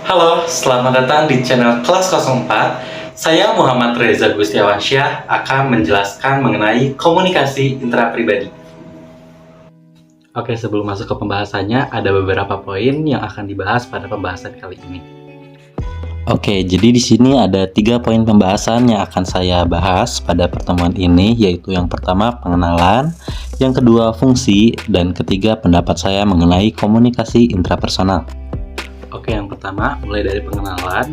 Halo, selamat datang di channel Kelas 04. Saya Muhammad Reza Gustiawansyah akan menjelaskan mengenai komunikasi intrapribadi. Oke, sebelum masuk ke pembahasannya, ada beberapa poin yang akan dibahas pada pembahasan kali ini. Oke, jadi di sini ada 3 poin pembahasan yang akan saya bahas pada pertemuan ini, yaitu yang pertama pengenalan, yang kedua fungsi, dan ketiga pendapat saya mengenai komunikasi intrapersonal. Oke, yang pertama mulai dari pengenalan,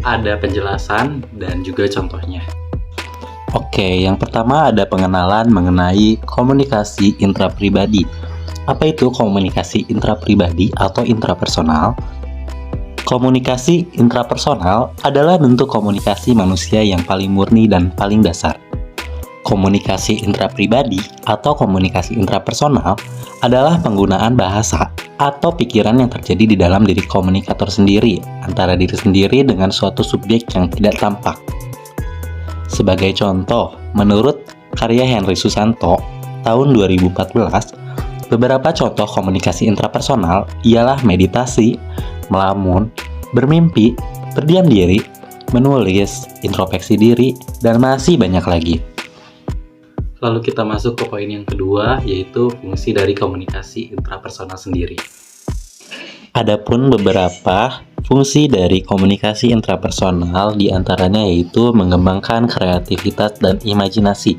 ada penjelasan, dan juga contohnya. Oke, yang pertama ada pengenalan mengenai komunikasi intrapribadi. Apa itu komunikasi intrapribadi atau intrapersonal? Komunikasi intrapersonal adalah bentuk komunikasi manusia yang paling murni dan paling dasar. Komunikasi intrapribadi atau komunikasi intrapersonal adalah penggunaan bahasa atau pikiran yang terjadi di dalam diri komunikator sendiri antara diri sendiri dengan suatu subjek yang tidak tampak. Sebagai contoh, menurut karya Henry Susanto tahun 2014, beberapa contoh komunikasi intrapersonal ialah meditasi, melamun, bermimpi, berdiam diri, menulis, introspeksi diri, dan masih banyak lagi. Lalu kita masuk ke poin yang kedua, yaitu fungsi dari komunikasi intrapersonal sendiri. Adapun beberapa fungsi dari komunikasi intrapersonal diantaranya yaitu mengembangkan kreativitas dan imajinasi.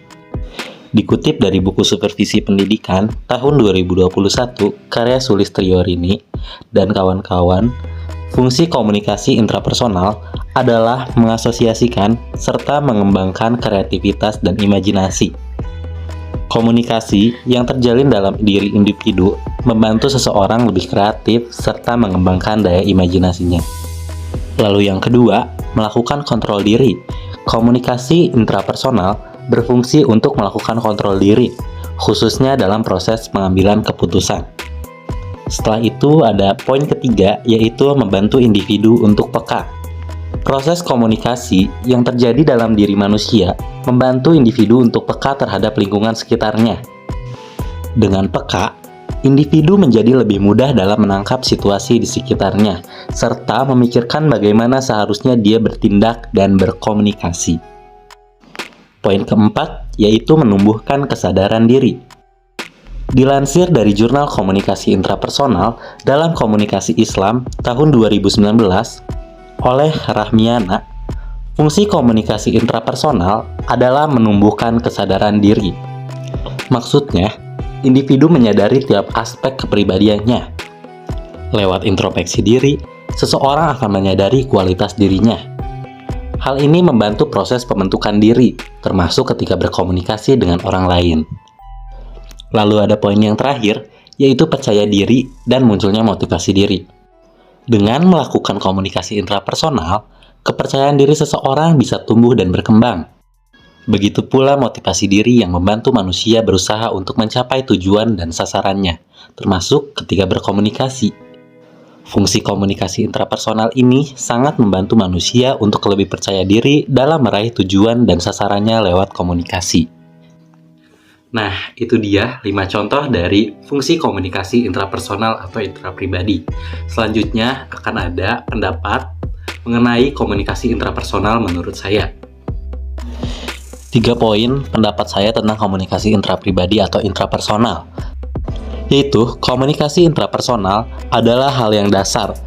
Dikutip dari buku Supervisi Pendidikan tahun 2021, karya Sulistriorini dan kawan-kawan, fungsi komunikasi intrapersonal adalah mengasosiasikan serta mengembangkan kreativitas dan imajinasi. Komunikasi yang terjalin dalam diri individu membantu seseorang lebih kreatif serta mengembangkan daya imajinasinya. Lalu yang kedua, melakukan kontrol diri. Komunikasi intrapersonal berfungsi untuk melakukan kontrol diri, khususnya dalam proses pengambilan keputusan. Setelah itu ada poin ketiga, yaitu membantu individu untuk peka. Proses komunikasi yang terjadi dalam diri manusia membantu individu untuk peka terhadap lingkungan sekitarnya. Dengan peka, individu menjadi lebih mudah dalam menangkap situasi di sekitarnya, serta memikirkan bagaimana seharusnya dia bertindak dan berkomunikasi. Poin keempat, yaitu menumbuhkan kesadaran diri. Dilansir dari Jurnal Komunikasi Intrapersonal dalam Komunikasi Islam tahun 2019, oleh Rahmiana, fungsi komunikasi intrapersonal adalah menumbuhkan kesadaran diri. Maksudnya, individu menyadari tiap aspek kepribadiannya. Lewat introspeksi diri, seseorang akan menyadari kualitas dirinya. Hal ini membantu proses pembentukan diri, termasuk ketika berkomunikasi dengan orang lain. Lalu ada poin yang terakhir, yaitu percaya diri dan munculnya motivasi diri. Dengan melakukan komunikasi intrapersonal, kepercayaan diri seseorang bisa tumbuh dan berkembang. Begitu pula motivasi diri yang membantu manusia berusaha untuk mencapai tujuan dan sasarannya, termasuk ketika berkomunikasi. Fungsi komunikasi intrapersonal ini sangat membantu manusia untuk lebih percaya diri dalam meraih tujuan dan sasarannya lewat komunikasi. Nah, itu dia 5 contoh dari fungsi komunikasi intrapersonal atau intrapribadi. Selanjutnya akan ada pendapat mengenai komunikasi intrapersonal menurut saya. 3 poin pendapat saya tentang komunikasi intrapribadi atau intrapersonal, yaitu komunikasi intrapersonal adalah hal yang dasar,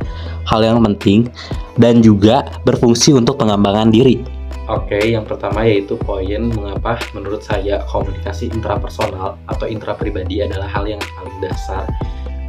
hal yang penting, dan juga berfungsi untuk pengembangan diri. Oke, yang pertama yaitu poin mengapa menurut saya komunikasi intrapersonal atau intrapribadi adalah hal yang paling dasar.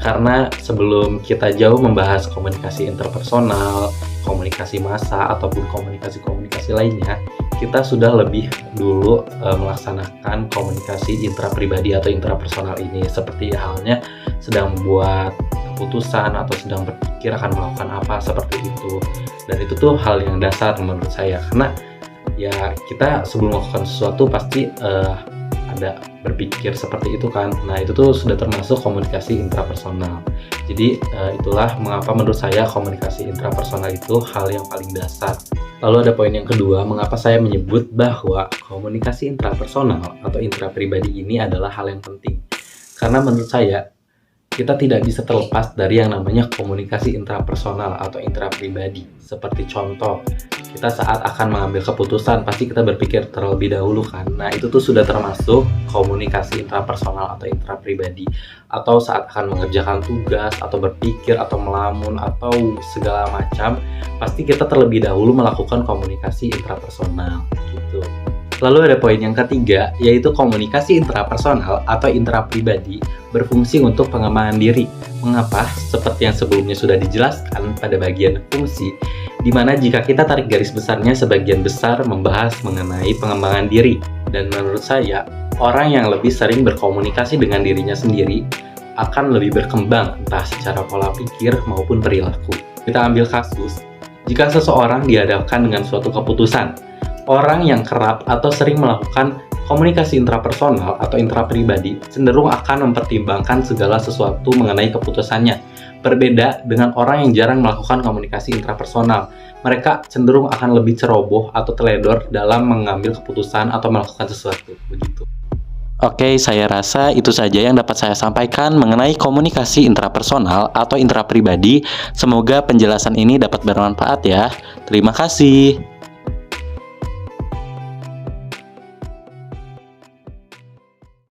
Karena sebelum kita jauh membahas komunikasi interpersonal, komunikasi massa, ataupun komunikasi-komunikasi lainnya, kita sudah lebih dulu melaksanakan komunikasi intrapribadi atau intrapersonal ini. Seperti halnya sedang membuat keputusan atau sedang berpikir akan melakukan apa, seperti itu. Dan itu tuh hal yang dasar menurut saya, karena ya kita sebelum melakukan sesuatu pasti ada berpikir seperti itu kan. Nah, itu tuh sudah termasuk komunikasi intrapersonal. Jadi itulah mengapa menurut saya komunikasi intrapersonal itu hal yang paling dasar. Lalu ada poin yang kedua, mengapa saya menyebut bahwa komunikasi intrapersonal atau intrapribadi ini adalah hal yang penting. Karena menurut saya kita tidak bisa terlepas dari yang namanya komunikasi intrapersonal atau intrapribadi. Seperti contoh, kita saat akan mengambil keputusan, pasti kita berpikir terlebih dahulu kan. Nah, itu tuh sudah termasuk komunikasi intrapersonal atau intrapribadi. Atau saat akan mengerjakan tugas, atau berpikir, atau melamun, atau segala macam, pasti kita terlebih dahulu melakukan komunikasi intrapersonal gitu. Lalu ada poin yang ketiga, yaitu komunikasi intrapersonal atau intrapribadi berfungsi untuk pengembangan diri. Mengapa? Seperti yang sebelumnya sudah dijelaskan pada bagian fungsi, di mana jika kita tarik garis besarnya, sebagian besar membahas mengenai pengembangan diri. Dan menurut saya, orang yang lebih sering berkomunikasi dengan dirinya sendiri akan lebih berkembang, entah secara pola pikir maupun perilaku. Kita ambil kasus, jika seseorang dihadapkan dengan suatu keputusan, orang yang kerap atau sering melakukan komunikasi intrapersonal atau intrapribadi cenderung akan mempertimbangkan segala sesuatu mengenai keputusannya. Berbeda dengan orang yang jarang melakukan komunikasi intrapersonal. Mereka cenderung akan lebih ceroboh atau teledor dalam mengambil keputusan atau melakukan sesuatu. Begitu. Oke, saya rasa itu saja yang dapat saya sampaikan mengenai komunikasi intrapersonal atau intrapribadi. Semoga penjelasan ini dapat bermanfaat ya. Terima kasih.